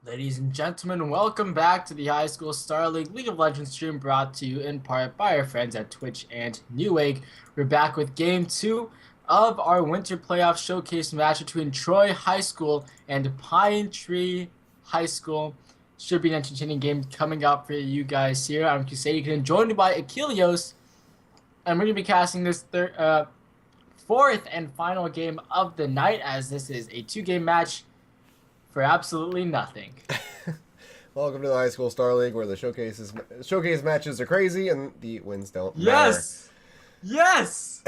Ladies and gentlemen, welcome back to the High School Star League of Legends stream brought to you in part by our friends at Twitch and Newegg. We're back with game 2 of our winter playoff showcase match between Troy High School and Pine Tree High School. Should be an entertaining game coming up for you guys here. I'm Kusaden, joined by Achilleos, and we're going to be casting this fourth and final game of the night, as this is a two-game match for absolutely nothing. Welcome to the High School Star League, where the showcase matches are crazy and the wins don't matter. Yes! Yes!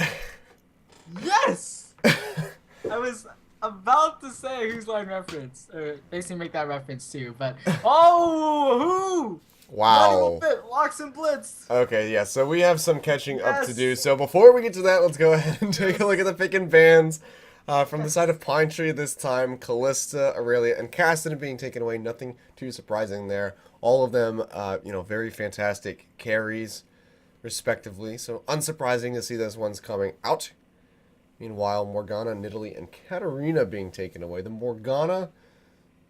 I was about to say whose line reference, or basically make that reference too, but who? Wow. Locks and Blitz. Okay, yeah, so we have some catching up to do. So before we get to that, let's go ahead and take a look at the pick and bans. From the side of Pine Tree this time, Callista, Aurelia, and Cassidy being taken away. Nothing too surprising there. All of them, very fantastic carries, respectively. So unsurprising to see those ones coming out. Meanwhile, Morgana, Nidalee, and Katarina being taken away. The Morgana,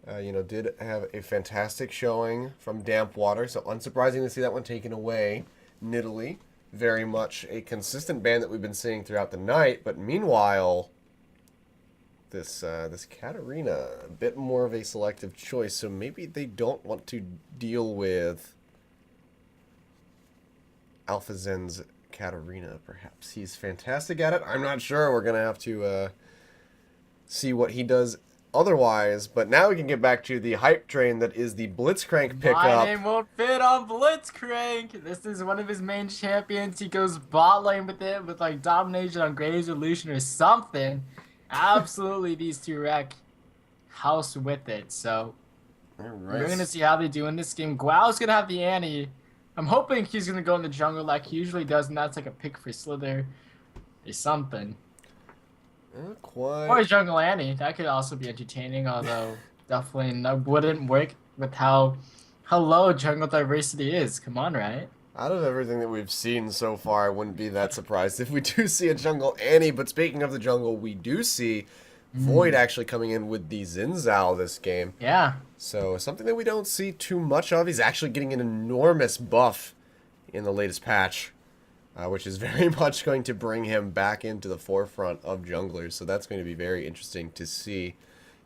did have a fantastic showing from Damp Water. So unsurprising to see that one taken away. Nidalee, very much a consistent ban that we've been seeing throughout the night. But meanwhile, this Katarina, a bit more of a selective choice, so maybe they don't want to deal with Alpha Zen's Katarina, perhaps. He's fantastic at it. I'm not sure. We're going to have to see what he does otherwise, but now we can get back to the hype train that is the Blitzcrank pickup. My name won't fit on Blitzcrank. This is one of his main champions. He goes bot lane with it, with like domination on Graves Illusion or something. Absolutely, these two wreck house with it. So we're gonna see how they do in this game. Guao's gonna have the Annie. I'm hoping he's gonna go in the jungle like he usually does, and that's like a pick for Slither or something. Not quite. Or a jungle Annie. That could also be entertaining, although definitely wouldn't work with how low jungle diversity is. Come on, right? Out of everything that we've seen so far, I wouldn't be that surprised if we do see a jungle Annie. But speaking of the jungle, we do see Void actually coming in with the Xin Zhao this game. Yeah. So something that we don't see too much of. He's actually getting an enormous buff in the latest patch, which is very much going to bring him back into the forefront of junglers. So that's going to be very interesting to see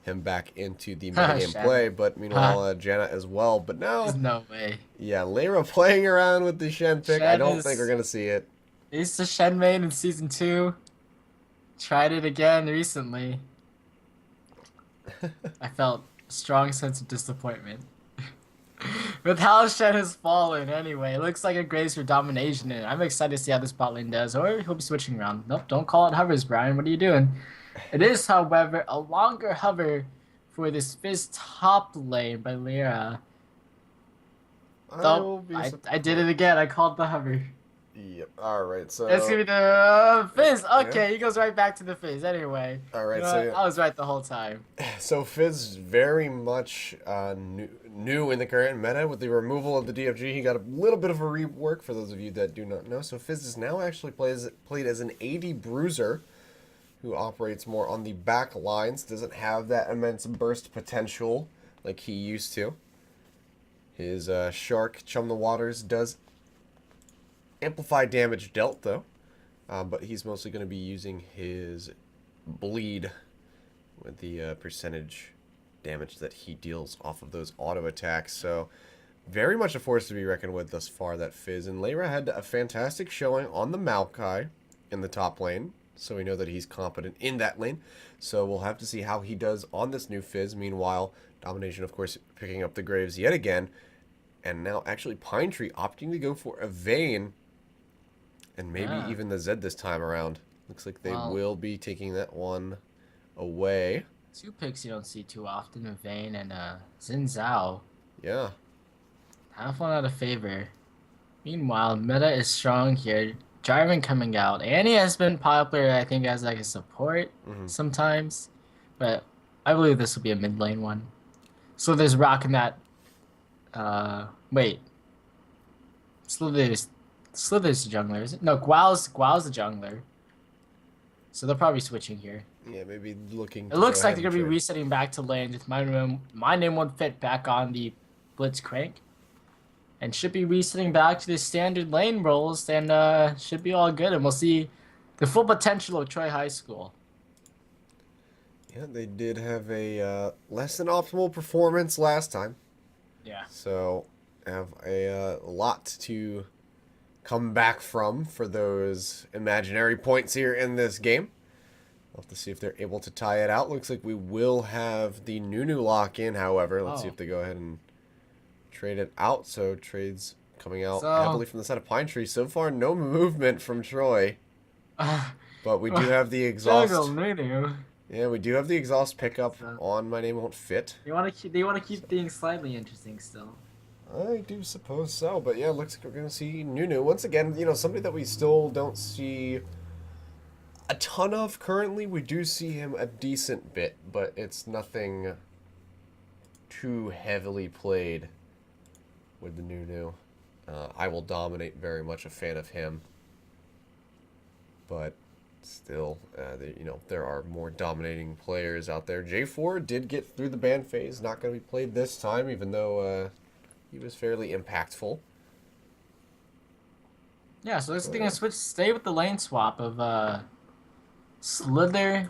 him back into the metagame play, but meanwhile Janna as well. But now, there's no way. Yeah, Layra playing around with the Shen pick. I don't think we're gonna see it. He's the Shen main in season 2. Tried it again recently. I felt a strong sense of disappointment with how Shen has fallen. Anyway, it looks like a Graves for domination, and I'm excited to see how this bot lane does. Or he'll be switching around. Nope, don't call it hovers, Brian. What are you doing? It is, however, a longer hover for this Fizz top lane by Lyra. Oh, I did it again. I called the hover. Yep. Alright, so it's gonna be the Fizz. Okay, yeah. He goes right back to the Fizz. Anyway. Alright, so yeah. I was right the whole time. So Fizz very much new in the current meta. With the removal of the DFG, he got a little bit of a rework for those of you that do not know. So Fizz is now actually played as an AD bruiser, who operates more on the back lines, doesn't have that immense burst potential like he used to. His Shark, Chum the Waters, does amplify damage dealt, though. But he's mostly going to be using his Bleed with the percentage damage that he deals off of those auto attacks. So very much a force to be reckoned with thus far, that Fizz. And Layra had a fantastic showing on the Maokai in the top lane. So we know that he's competent in that lane. So we'll have to see how he does on this new Fizz. Meanwhile, Domination, of course, picking up the Graves yet again. And now actually Pine Tree opting to go for a Vayne. And maybe even the Zed this time around. Looks like they will be taking that one away. Two picks you don't see too often, a Vayne and Xin Zhao. Yeah. Half one out of favor. Meanwhile, meta is strong here. Jarvan coming out. Annie has been popular, I think, as like a support sometimes. But I believe this will be a mid lane one. So there's rocking that. Wait. Slither's the jungler, is it? No, Guao's the jungler. So they're probably switching here. Yeah, maybe looking It to go looks like ahead they're and gonna be trade. resetting back to lane. Just my name won't fit back on the Blitzcrank. And should be resetting back to the standard lane roles and should be all good. And we'll see the full potential of Troy High School. Yeah, they did have a less than optimal performance last time. Yeah. So have a lot to come back from for those imaginary points here in this game. We'll have to see if they're able to tie it out. Looks like we will have the Nunu lock in, however. Let's see Oh. if they go ahead and trade it out. So trades coming out So heavily from the side of Pine Tree. So far, no movement from Troy. But we do have the Jungle exhaust. Nunu. Yeah, we do have the exhaust pickup So on My Name Won't Fit. they wanna keep things slightly interesting still. I do suppose so, but yeah, looks like we're going to see Nunu. Once again, somebody that we still don't see a ton of currently. We do see him a decent bit, but it's nothing too heavily played with the Nunu. I will dominate, very much a fan of him. But still, there are more dominating players out there. J4 did get through the ban phase, not going to be played this time, even though he was fairly impactful. Yeah, so this thing is stay with the lane swap of Slither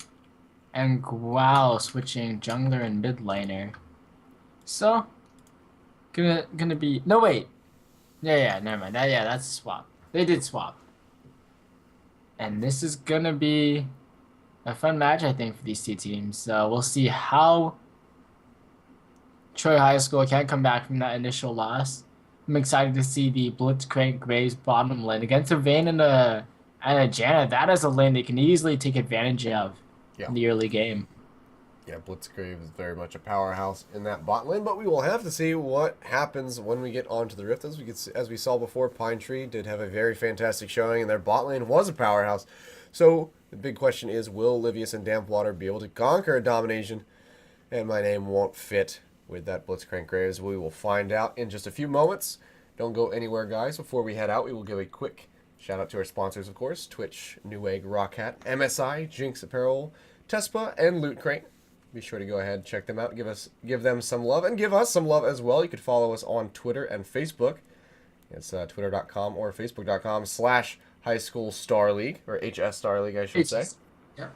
and Growl switching jungler and mid laner. So gonna be no wait. Yeah, never mind. That's a swap. They did swap. And this is gonna be a fun match, I think, for these two teams. So we'll see how Troy High School can come back from that initial loss. I'm excited to see the Blitzcrank Graves bottom lane against a Vayne and a Janna. That is a lane they can easily take advantage of Yeah. in the early game. Yeah, Blitzcrank is very much a powerhouse in that bot lane, but we will have to see what happens when we get onto the Rift. As we saw before, Pine Tree did have a very fantastic showing, and their bot lane was a powerhouse. So the big question is, will Livius and Dampwater be able to conquer a domination? And My Name Won't Fit with that Blitzcrank Graves. We will find out in just a few moments. Don't go anywhere, guys. Before we head out, we will give a quick shout out to our sponsors, of course: Twitch, Newegg, Rock Hat, MSI, Jinx Apparel, Tespa, and Loot Crate. Be sure to go ahead and check them out. Give them some love, and give us some love as well. You could follow us on Twitter and Facebook. It's twitter.com or facebook.com/High School Star League, or HS Star League, I should say. Yeah.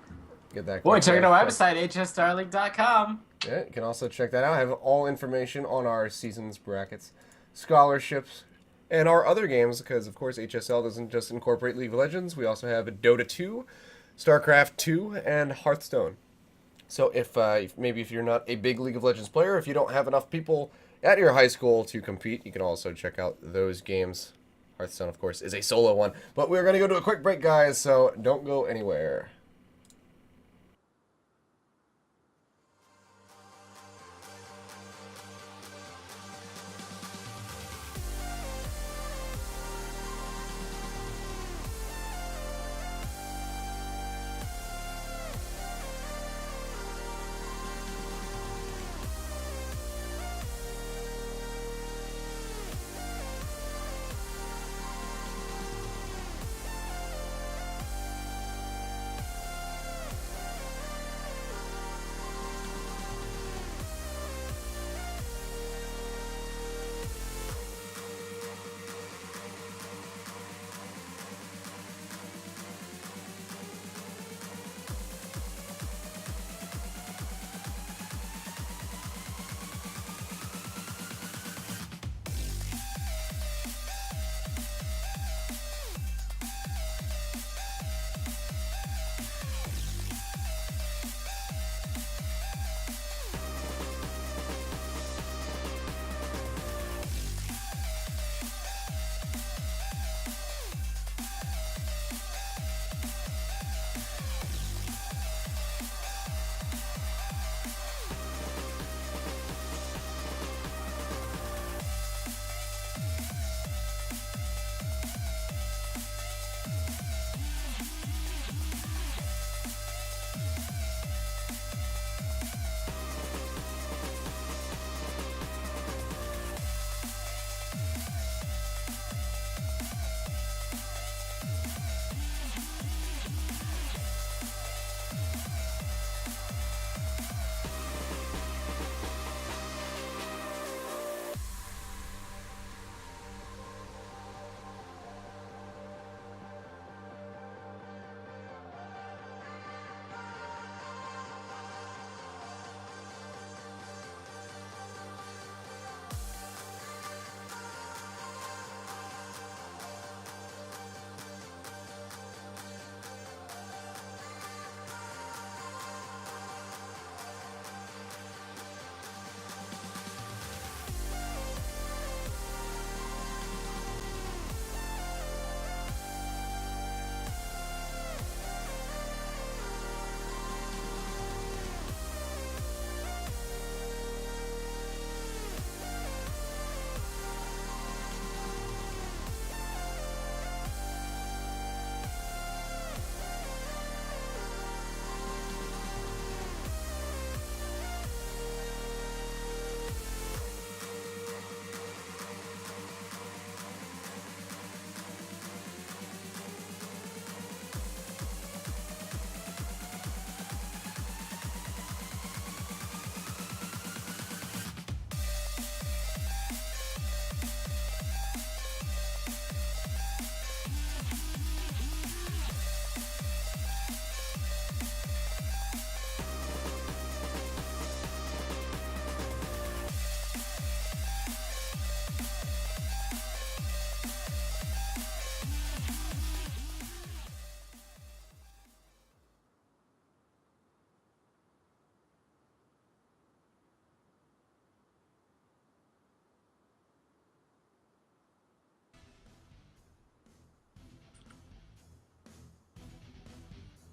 Get that. Boy, check out our website, hsstarleague.com. Yeah, you can also check that out. I have all information on our seasons brackets, scholarships, and our other games, because of course HSL doesn't just incorporate League of Legends. We also have Dota 2, StarCraft 2, and Hearthstone. So if you're not a big League of Legends player, if you don't have enough people at your high school to compete, you can also check out those games. Hearthstone, of course, is a solo one. But we're going to go to a quick break, guys, so don't go anywhere.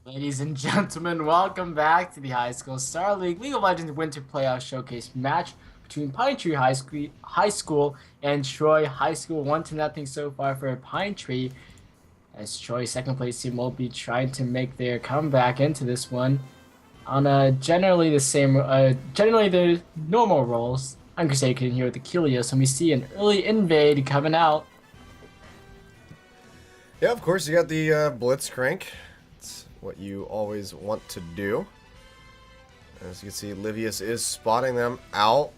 Ladies and gentlemen, welcome back to the High School Star League of Legends Winter Playoff Showcase match between Pine Tree High School and Troy High School. 1-0 so far for Pine Tree, as Troy's second place team will be trying to make their comeback into this one on generally the normal roles. I'm Crusader here with the Kilios, and we see an early invade coming out. Yeah, of course, you got the Blitzcrank. It's what you always want to do. As you can see, Livius is spotting them out.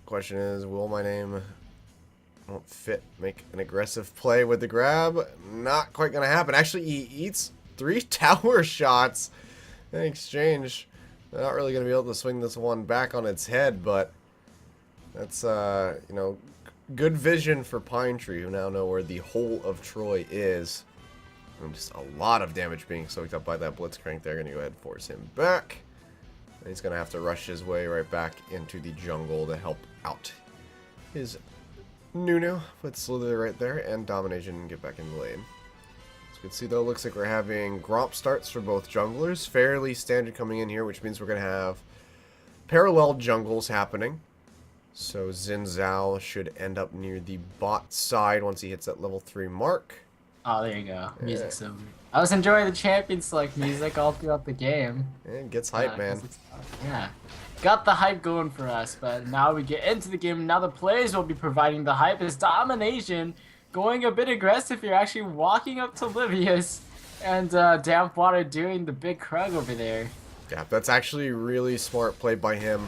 Question is, will my name won't fit make an aggressive play with the grab? Not quite going to happen. Actually, he eats 3 tower shots in exchange. They're not really going to be able to swing this one back on its head, but that's, good vision for Pine Tree, who now know where the whole of Troy is. And just a lot of damage being soaked up by that Blitzcrank. They're going to go ahead and force him back. And he's going to have to rush his way right back into the jungle to help out his Nunu. Put Slither right there, and Domination and get back in the lane. As you can see, though, looks like we're having Gromp starts for both junglers. Fairly standard coming in here, which means we're going to have parallel jungles happening. So Xin Zhao should end up near the bot side once he hits that level 3 mark. Oh, there you go. Music's over. I was enjoying the champion select music all throughout the game. It gets hype, man. Yeah. Got the hype going for us, but now we get into the game. Now the players will be providing the hype. Is Domination going a bit aggressive here, actually walking up to Livius, and Damp Water doing the big Krug over there. Yeah, that's actually really smart play by him.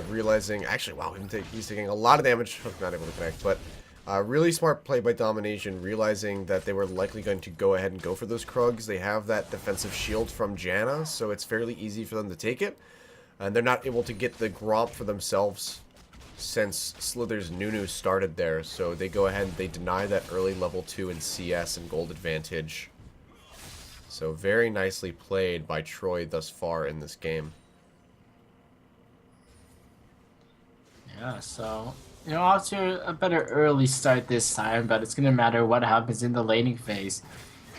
Realizing, actually, wow, he's taking a lot of damage. Not able to connect, but really smart play by Domination, realizing that they were likely going to go ahead and go for those Krugs. They have that defensive shield from Janna, so it's fairly easy for them to take it. And they're not able to get the Gromp for themselves since Slither's Nunu started there. So they go ahead and they deny that early level 2 in CS and gold advantage. So very nicely played by Troy thus far in this game. Yeah, so, off to a better early start this time, but it's going to matter what happens in the laning phase.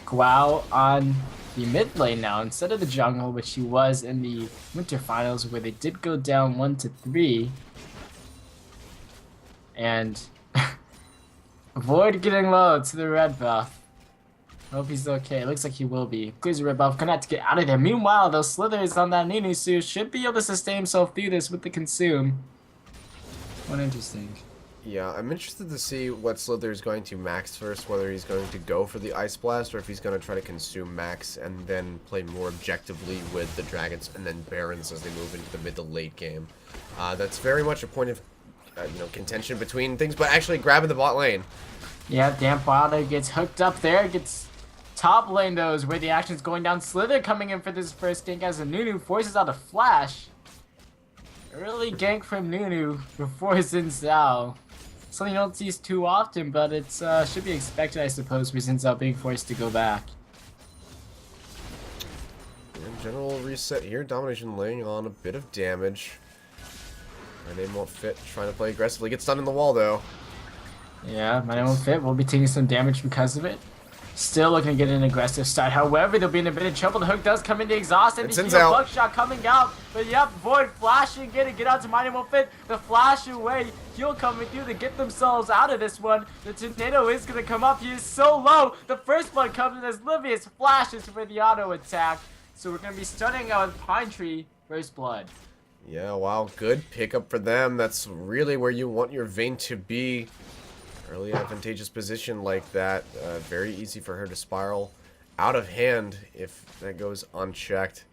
Guao on the mid lane now instead of the jungle, which he was in the winter finals, where they did go down 1-3. And avoid getting low to the red buff. Hope he's okay. Looks like he will be. Clears the red buff. Gonna have to get out of there. Meanwhile, those Slithers on that Nunu suit should be able to sustain himself through this with the consume. What interesting. Yeah, I'm interested to see what Slither is going to max first, whether he's going to go for the Ice Blast or if he's going to try to consume max and then play more objectively with the Dragons and then Barons as they move into the mid to late game. That's very much a point of contention between things, but actually grabbing the bot lane. Yeah, Damp Water gets hooked up there, gets top lane though, is where the action's going down. Slither coming in for this first gank as a Nunu forces out a flash. Early gank from Nunu before Xin Zhao. Something you don't see too often, but it should be expected, I suppose, for Xin Zhao being forced to go back. And general reset here. Domination laying on a bit of damage. My name won't fit. Trying to play aggressively. Gets stunned in the wall, though. Yeah, my name won't fit. We'll be taking some damage because of it. Still looking to get an aggressive start. However, they'll be in a bit of trouble. The hook does come into exhaust, and the buckshot coming out. But yep, Void flashing, get out to My Name Won't Fit. The flash away, heal coming through to get themselves out of this one. The tornado is gonna come up. He is so low. The first one comes in as Livius flashes for the auto attack. So we're gonna be starting out with Pine Tree First Blood. Yeah, wow, good pickup for them. That's really where you want your Vayne to be. Early advantageous position like that. Very easy for her to spiral out of hand if that goes unchecked.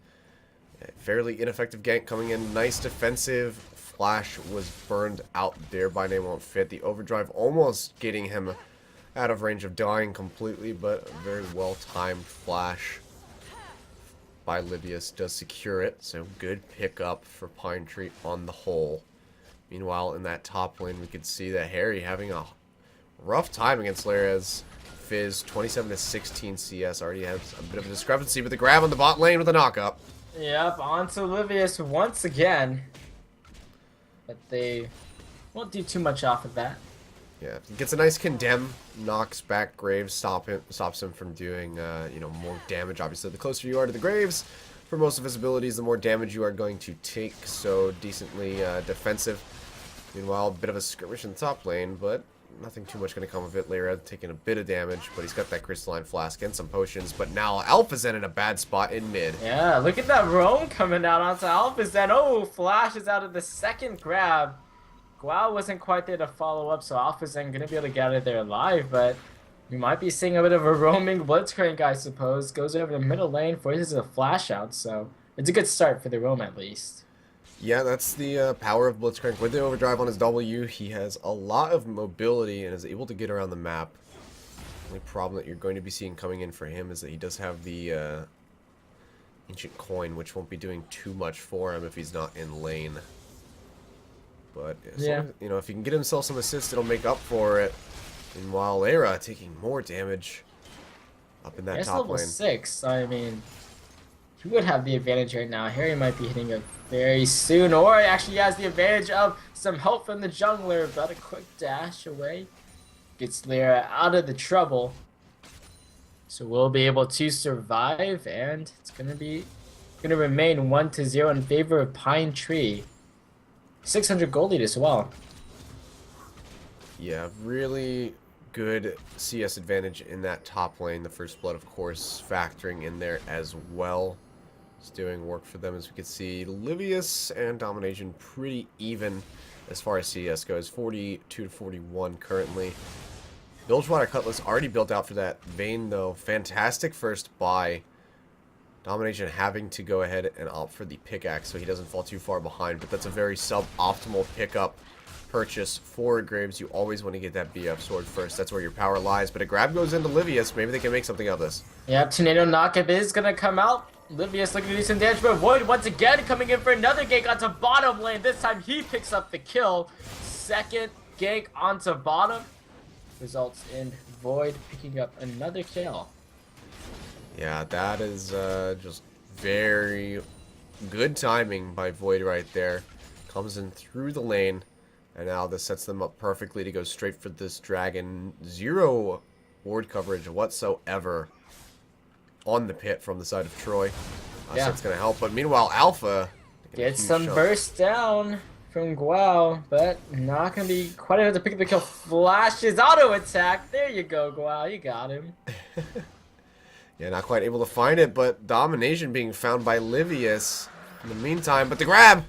Fairly ineffective gank coming in. Nice defensive. Flash was burned out there by Name Won't Fit. The overdrive almost getting him out of range of dying completely, but a very well-timed flash by Livius does secure it. So good pickup for Pine Tree on the whole. Meanwhile, in that top lane, we could see that Harry having a rough time against Larez. Fizz 27-16 CS already has a bit of a discrepancy with the grab on the bot lane with a knockup. Yep, on to Livius once again. But they won't do too much off of that. Yeah, gets a nice condemn, knocks back Graves, stops him from doing, more damage. Obviously, the closer you are to the Graves, for most of his abilities, the more damage you are going to take. So decently defensive. Meanwhile, a bit of a skirmish in the top lane, but nothing too much going to come of it. Lyra taking a bit of damage, but he's got that crystalline flask and some potions. But now Alpha's in a bad spot in mid. Yeah, look at that roam coming out onto Alpha's then. Oh, flashes out of the second grab. Guao wasn't quite there to follow up, so Alpha's then gonna be able to get out of there alive, but we might be seeing a bit of a roaming Blitzcrank, I suppose. Goes over the middle lane, forces a flash out, so it's a good start for the roam at least. Yeah, that's the power of Blitzcrank. With the overdrive on his W, he has a lot of mobility and is able to get around the map. The only problem that you're going to be seeing coming in for him is that he does have the ancient coin, which won't be doing too much for him if he's not in lane. But as long as, if he can get himself some assists, it'll make up for it. Meanwhile, Lyra taking more damage up in that top level lane. 6, so I mean, he would have the advantage right now. Harry might be hitting it very soon, or actually has the advantage of some help from the jungler, but a quick dash away gets Lyra out of the trouble. So we'll be able to survive, and it's gonna remain 1-0 in favor of Pine Tree. 600 gold lead as well. Yeah, really good CS advantage in that top lane. The first blood, of course, factoring in there as well. It's doing work for them, as we can see. Livius and Domination pretty even as far as CS goes. 42 to 41 currently. Bilgewater Cutlass already built out for that Vayne, though. Fantastic first buy. Domination having to go ahead and opt for the pickaxe so he doesn't fall too far behind, but that's a very suboptimal pickup purchase for Graves. You always want to get that BF sword first. That's where your power lies, but a grab goes into Livius. Maybe they can make something of this. Yep, Tornado Knockup is going to come out. Livius looking to do some damage, but Void once again coming in for another gank onto bottom lane. This time he picks up the kill. Second gank onto bottom results in Void picking up another kill. Yeah, that is just very good timing by Void right there. Comes in through the lane, and now this sets them up perfectly to go straight for this dragon. Zero ward coverage whatsoever on the pit from the side of Troy. So that's going to help. But meanwhile, Alpha gets some burst down from Guao, but not going to be quite able to pick up the kill. Flashes auto attack. There you go, Guao. You got him. Yeah, not quite able to find it, but Domination being found by Livius in the meantime. But the grab!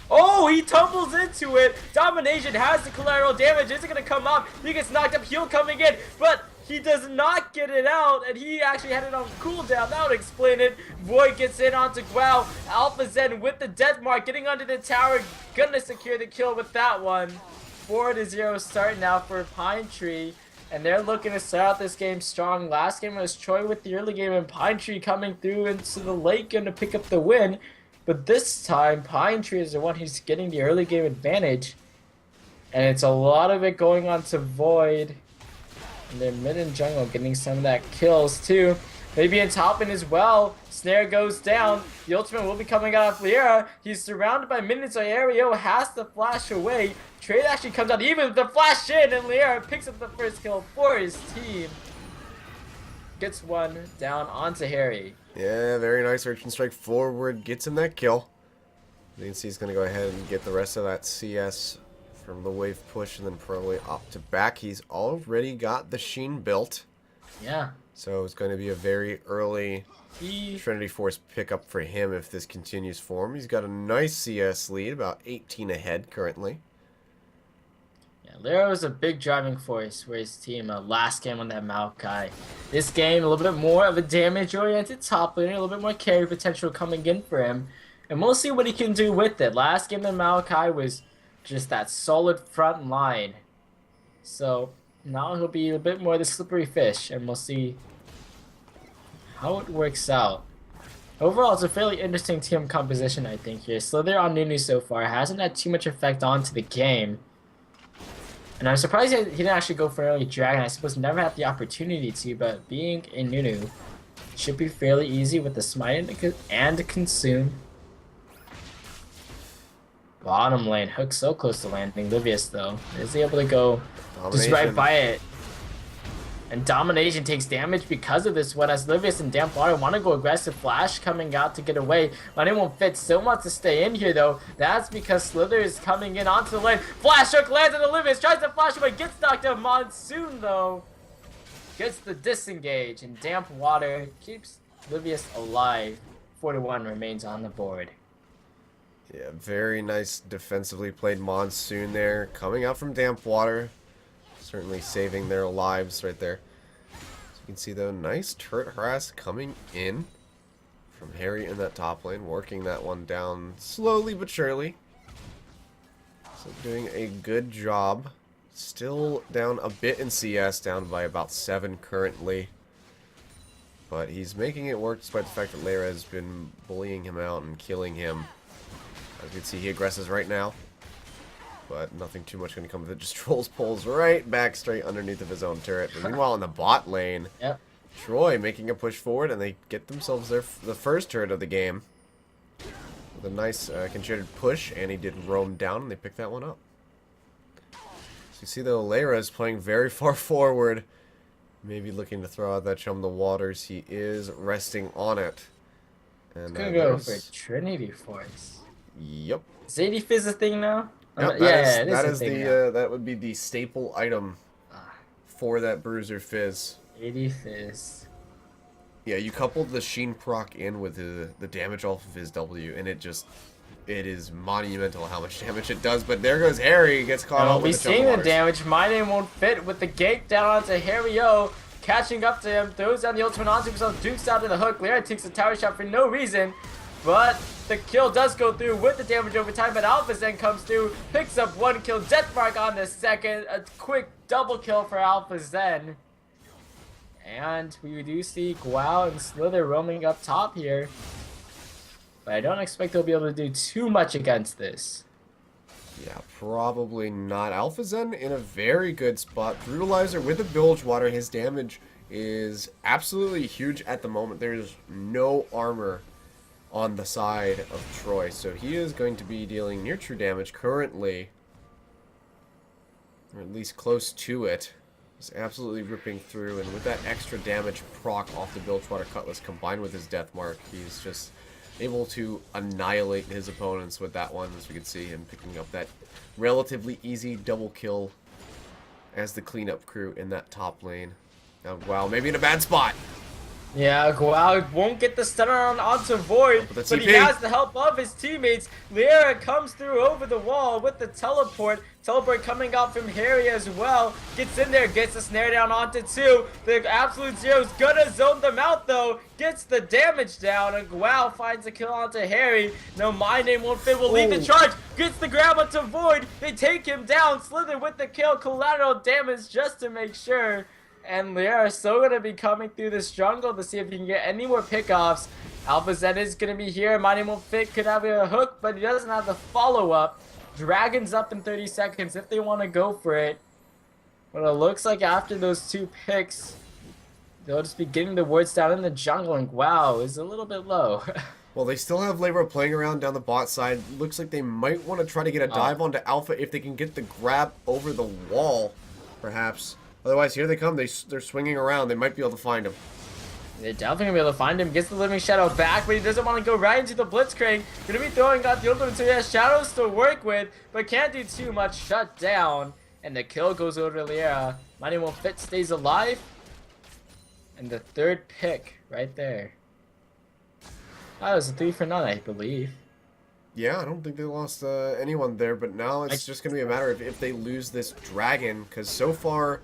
Oh, he tumbles into it. Domination has the collateral damage. Is it going to come up? He gets knocked up. Heal coming in, but he does not get it out, and he actually had it on cooldown. That would explain it. Void gets in onto Guao. Alpha Zen with the death mark, getting under the tower. Gonna secure the kill with that one. 4-0 start now for Pine Tree. And they're looking to start out this game strong. Last game was Troy with the early game, and Pine Tree coming through into the late game to pick up the win. But this time, Pine Tree is the one who's getting the early game advantage. And it's a lot of it going on to Void. And they're mid and jungle getting some of that kills too. Maybe in top end as well. Snare goes down. The ultimate will be coming out of Lyra. He's surrounded by minions. Aereo has to flash away. Trade actually comes out even with the flash in, and Lyra picks up the first kill for his team. Gets one down onto Harry. Yeah, very nice urchin strike forward. Gets him that kill. You can see he's going to go ahead and get the rest of that CS from the wave push and then probably up to back. He's already got the Sheen built. Yeah. So it's going to be a very early Trinity Force pickup for him if this continues for him. He's got a nice CS lead, about 18 ahead currently. Yeah, Lyra was a big driving force for his team last game on that Maokai. This game, a little bit more of a damage-oriented top laner, a little bit more carry potential coming in for him. And we'll see what he can do with it. Last game, the Maokai was just that solid front line. So now he'll be a bit more the slippery fish, and we'll see how it works out. Overall, it's a fairly interesting team composition, I think, here. Slither on Nunu so far hasn't had too much effect onto the game. And I'm surprised he didn't actually go for early Dragon. I suppose never had the opportunity to, but being a Nunu should be fairly easy with the Smite and Consume. Bottom lane. Hook so close to landing. Livius, though, is he able to go just right Domination. by it? And Domination takes damage because of this one, as Livius and Damp Water want to go aggressive. Flash coming out to get away. Money won't fit. Still wants to stay in here, though. That's because Slither is coming in onto the lane. Flash hook lands on the Livius. Tries to flash away. Gets knocked out. Monsoon, though, gets the disengage. And Damp Water keeps Livius alive. 4-1 remains on the board. Yeah, very nice defensively played Monsoon there. Coming out from Damp Water. Certainly saving their lives right there. So you can see, though, nice turret harass coming in from Harry in that top lane. Working that one down slowly but surely. So doing a good job. Still down a bit in CS. Down by about 7 currently. But he's making it work despite the fact that Lara has been bullying him out and killing him. As you can see, he aggresses right now. But nothing too much going to come of it. Just trolls poles right back straight underneath of his own turret. But meanwhile, in the bot lane, Yep. Troy making a push forward, and they get themselves the first turret of the game. With a nice considered push, and he did roam down, and they picked that one up. So you see, though, Lara is playing very far forward. Maybe looking to throw out that Chum the Waters. He is resting on it. And He's gonna go for Trinity Force. Yep. Is 80 Fizz a thing now? Yep, Yeah, that is a thing the that would be the staple item for that Bruiser Fizz. 80 Fizz. Yeah, you coupled the Sheen proc in with the damage off of his W, and it is monumental how much damage it does. But there goes Harry, gets caught up with the seeing the damage. My name won't fit with the gank down onto Harry O. Catching up to him, throws down the ultimate onto himself, dukes out to the hook. Lara takes a tower shot for no reason. But the kill does go through with the damage over time, but Alpha Zen comes through, picks up 1 kill, death mark on the second, a quick double kill for Alpha Zen. And we do see Guao and Slither roaming up top here. But I don't expect they'll be able to do too much against this. Yeah, probably not. Alpha Zen in a very good spot. Brutalizer with a Bilge Water, his damage is absolutely huge at the moment. There's no armor on the side of Troy, so he is going to be dealing near true damage currently, or at least close to it. He's absolutely ripping through, and with that extra damage proc off the Bilgewater Cutlass combined with his death mark, he's just able to annihilate his opponents with that one, as we can see him picking up that relatively easy double kill as the cleanup crew in that top lane. Now, wow, maybe in a bad spot. Yeah, Guao won't get the stun onto Void, but he has the help of his teammates. Lara comes through over the wall with the teleport. Teleport coming out from Harry as well. Gets in there, gets the snare down onto 2. The Absolute Zero's gonna zone them out though. Gets the damage down, and Guao finds a kill onto Harry. No, my name won't fit. Will lead the charge. Gets the grab onto Void. They take him down. Slither with the kill. Collateral damage just to make sure. And Lara is still going to be coming through this jungle to see if he can get any more pickoffs. Alpha Zen is going to be here. My name won't fit. Could have a hook, but he doesn't have the follow-up. Dragon's up in 30 seconds if they want to go for it. But it looks like after those 2 picks, they'll just be getting the wards down in the jungle. And wow, is a little bit low. Well, they still have Lara playing around down the bot side. Looks like they might want to try to get a dive onto Alpha if they can get the grab over the wall, perhaps. Otherwise, here they come. They're swinging around. They might be able to find him. They're definitely going to be able to find him. Gets the Living Shadow back, but he doesn't want to go right into the Blitzcrank. Going to be throwing out the ultimate, so he has Shadows to work with, but can't do too much. Shut down. And the kill goes over to Lara. Money won't fit, stays alive. And the 3rd pick right there. That was a 3 for none, I believe. Yeah, I don't think they lost anyone there, but now it's just going to be a matter of if they lose this dragon, because so far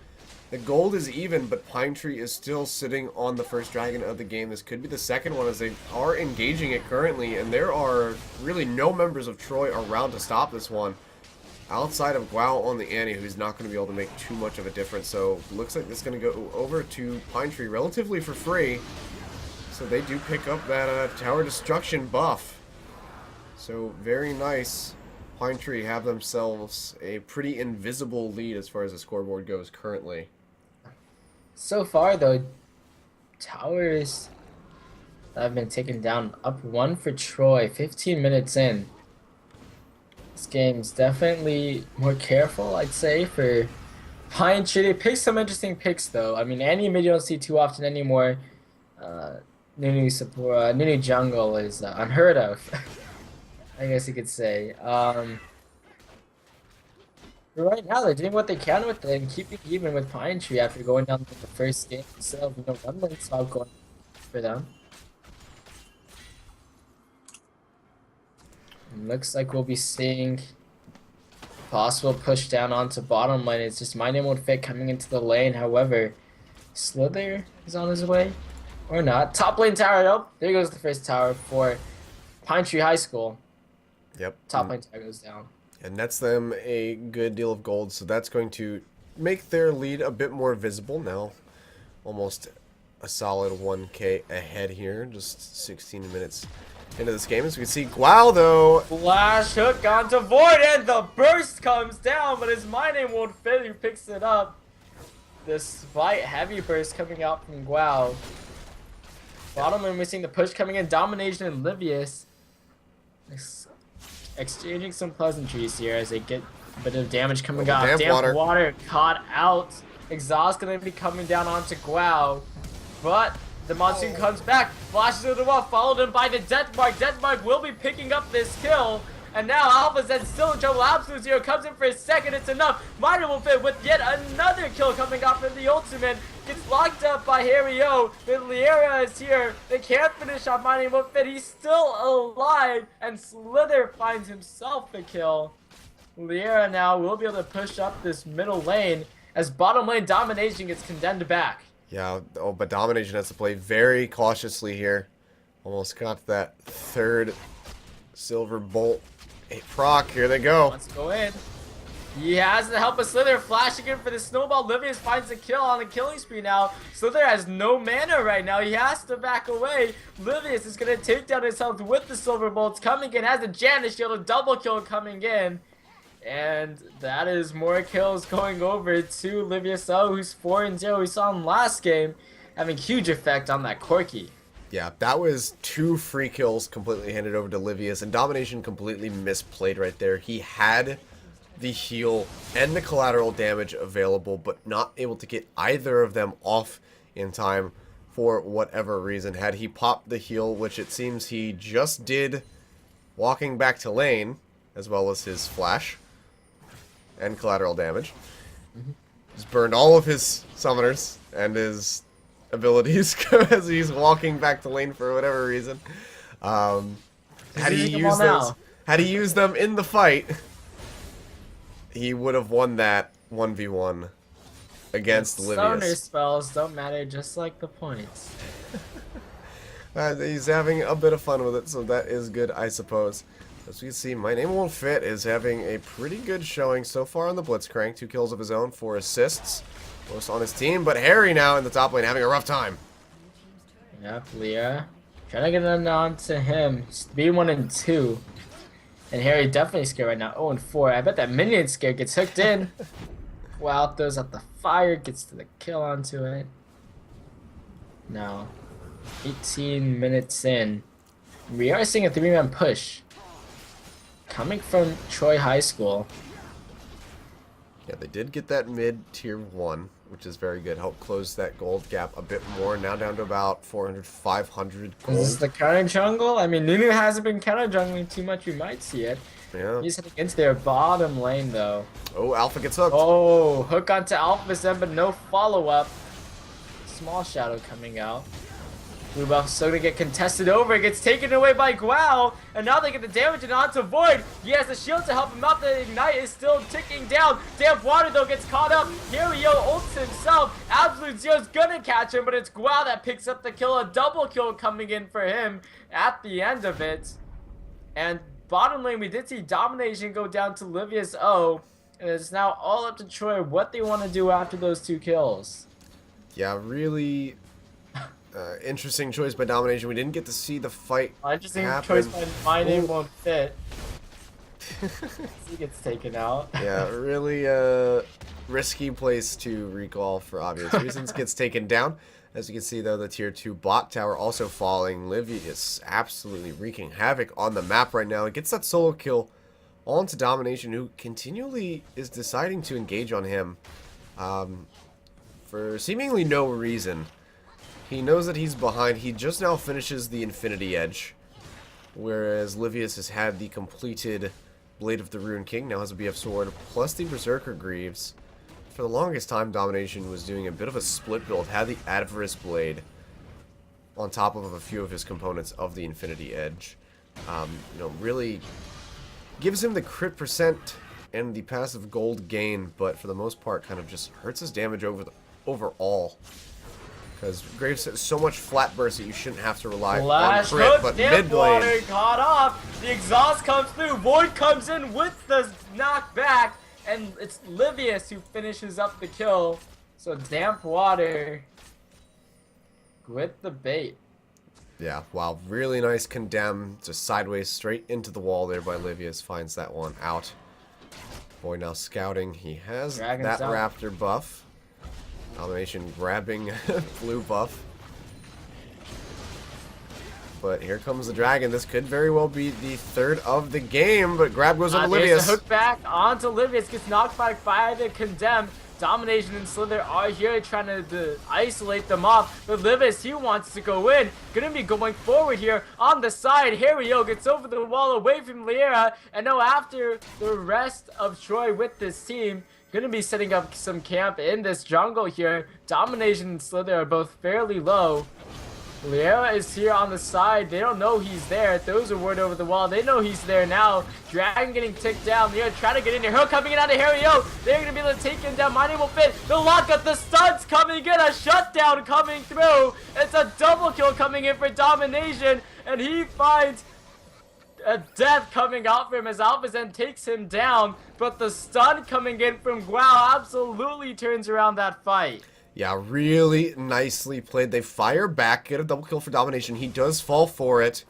the gold is even, but Pine Tree is still sitting on the first dragon of the game. This could be the second one, as they are engaging it currently, and there are really no members of Troy around to stop this one. Outside of Guao on the Annie, who's not going to be able to make too much of a difference, so looks like this is going to go over to Pine Tree relatively for free. So they do pick up that tower destruction buff. So very nice. Pine Tree have themselves a pretty invisible lead as far as the scoreboard goes currently. So far, though, towers that have been taken down. Up 1 for Troy, 15 minutes in. This game's definitely more careful, I'd say, for Pine Tree. They pick some interesting picks, though. I mean, any mid you don't see too often anymore. Uh, Nunu support, Nunu jungle is unheard of, I guess you could say. But right now, they're doing what they can with it and keeping even with Pine Tree after going down the first game. So, one lane swap going for them. Looks like we'll be seeing possible push down onto bottom lane. It's just my name won't fit coming into the lane. However, Slither is on his way. Or not. Top lane tower, nope. There goes the first tower for Pine Tree High School. Yep. Top lane tower goes down. And nets them a good deal of gold, so that's going to make their lead a bit more visible now. Almost a solid 1K ahead here, just 16 minutes into this game. As we can see, Guao, though. Flash hook onto Void, and the burst comes down, but his my name won't fit. He picks it up. Despite heavy burst coming out from Guao. Bottom lane, we're seeing the push coming in. Domination and Livius exchanging some pleasantries here as they get a bit of damage coming out. Damp water caught out. Exhaust gonna be coming down onto Guao. But the monsoon comes back, flashes through the wall, followed in by the Death Mark. Death Mark will be picking up this kill. And now Alpha Zen still in trouble. Absolute Zero comes in for a second. It's enough. Minor will fit with yet another kill coming out from the Ultimate. Gets locked up by Harry O. But Liera is here. They can't finish off Minor will fit. He's still alive. And Slither finds himself the kill. Liera now will be able to push up this middle lane as bottom lane Domination gets condemned back. Yeah, oh, but Domination has to play very cautiously here. Almost got that third silver bolt. Hey, proc, here they go. Let's go in. He has the help of Slither, flashing in for the snowball. Livius finds the kill on the killing spree now. Slither has no mana right now. He has to back away. Livius is going to take down his health with the silver bolts coming in. Has the Janus shield, a double kill coming in. And that is more kills going over to Livius O, who's 4-0. We saw him last game having huge effect on that Corki. Yeah, that was 2 free kills completely handed over to Livius, and Domination completely misplayed right there. He had the heal and the collateral damage available, but not able to get either of them off in time for whatever reason. Had he popped the heal, which it seems he just did walking back to lane, as well as his flash and collateral damage. He's burned all of his summoners and his abilities as he's walking back to lane for whatever reason. Had he used them in the fight, he would have won that 1v1 against Livius. Summoner spells don't matter, just like the points. He's having a bit of fun with it, so that is good, I suppose. As we can see, My Name Won't Fit is having a pretty good showing so far on the Blitzcrank. 2 kills of his own, 4 assists. Most on his team, but Harry now in the top lane having a rough time. Yep, Leah. Trying to get it on to him. Speed 1 and 2. And Harry definitely scared right now. 0 and 4. I bet that minion scare gets hooked in. Wow, throws out the fire, gets to the kill onto it. Now, 18 minutes in. We are seeing a 3-man push. Coming from Troy High School. Yeah, they did get that mid-tier 1, which is very good. Help close that gold gap a bit more. Now down to about 400, 500 gold. Is this the counter jungle? I mean, Nunu hasn't been counter jungling too much. You might see it. Yeah. He's heading into their bottom lane, though. Oh, Alpha gets hooked. Oh, hook onto Alpha Zen, but no follow-up. Small shadow coming out. Blue buff's still gonna get contested over. It gets taken away by Guao, and now they get the damage and onto Void. He has the shield to help him out. The ignite is still ticking down. Damp water though gets caught up. Hirio ults himself. Absolute Zero's gonna catch him, but it's Guao that picks up the kill. A double kill coming in for him at the end of it. And bottom lane, we did see Domination go down to Livius O, and it's now all up to Troy what they want to do after those 2 kills. Yeah, really interesting choice by Domination. We didn't get to see the fight interesting happen. choice by My Name Won't Fit. He gets taken out. Yeah, really risky place to recall for obvious reasons. Gets taken down. As you can see, though, the tier 2 bot tower also falling. Livy is absolutely wreaking havoc on the map right now. It gets that solo kill On to Domination, who continually is deciding to engage on him for seemingly no reason. He knows that he's behind. He just now finishes the Infinity Edge, whereas Livius has had the completed Blade of the Rune King, now has a BF Sword, plus the Berserker Greaves. For the longest time, Domination was doing a bit of a split build, had the Avarice Blade on top of a few of his components of the Infinity Edge. Really gives him the crit percent and the passive gold gain, but for the most part kind of just hurts his damage overall. Because Graves has so much flat burst that you shouldn't have to rely on crit, but mid-blade. Caught off. The exhaust comes through. Void comes in with the knockback, and it's Livius who finishes up the kill. So Damp Water with the bait. Yeah, wow, really nice condemn, just sideways straight into the wall there by Livius, finds that one out. Void now scouting, he has Dragon's that down. Raptor buff. Domination grabbing blue buff. But here comes the dragon. This could very well be the third of the game, but grab goes on to There's Livius. a hook back onto Livius, gets knocked back by the Condemn. Domination and Slither are here trying to isolate them off, but Livius, he wants to go in. Gonna be going forward here on the side. Hario gets over the wall away from Liera, and now after the rest of Troy with this team, gonna be setting up some camp in this jungle here. Domination and Slither are both fairly low. Liera is here on the side. They don't know he's there. Throws a word over the wall. They know he's there now. Dragon getting ticked down. Liera trying to get in there. Her coming in out of Hario. They're going to be able to take him down. My name will fit. The lockup. The stuns coming in. A shutdown coming through. It's a double kill coming in for Domination. And he finds a death coming out for him as Alphazen takes him down. But the stun coming in from Guao absolutely turns around that fight. Yeah, really nicely played. They fire back, get a double kill for Domination. He does fall for it.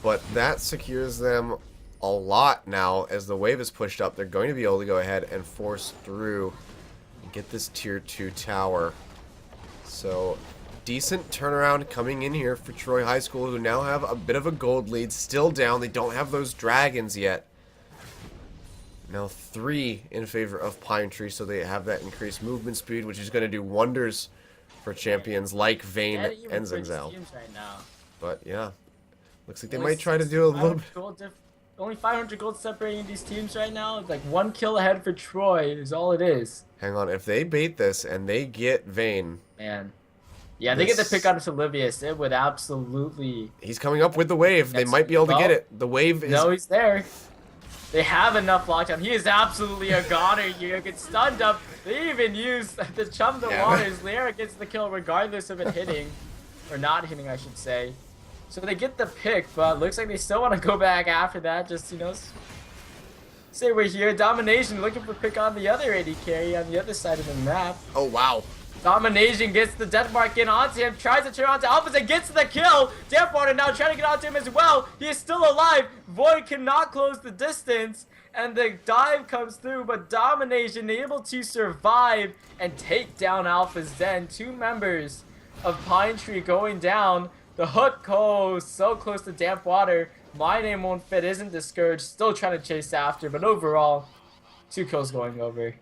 But that secures them a lot now. As the wave is pushed up, they're going to be able to go ahead and force through and get this tier 2 tower. So, decent turnaround coming in here for Troy High School, who now have a bit of a gold lead. Still down. They don't have those dragons yet. Now 3 in favor of Pine Tree, so they have that increased movement speed, which is going to do wonders for champions like Vayne and Zenzel. Right now. But yeah, looks like they Only might try to do a little bit. Only 500 gold separating these teams right now. It's like 1 kill ahead for Troy is all it is. Hang on, if they bait this and they get Vayne, man. Yeah, they get the pick out of Livius. It would absolutely. He's coming up with the wave. They might be able to get it. The wave is. No, he's there. They have enough lockdown. He is absolutely a goner here. Gets stunned up. They even use the chum the waters. Liera gets the kill regardless of it hitting. Or not hitting, I should say. So they get the pick, but looks like they still want to go back after that. Just, say we're here. Domination looking for pick on the other AD carry on the other side of the map. Oh, wow. Domination gets the death mark in onto him, tries to turn onto Alphas and gets the kill. Dampwater now trying to get onto him as well. He is still alive. Void cannot close the distance, and the dive comes through, but Domination able to survive and take down Alphazen. 2 members of Pine Tree going down. The hook goes so close to Dampwater. My name won't fit, isn't discouraged, still trying to chase after, but overall, 2 kills going over.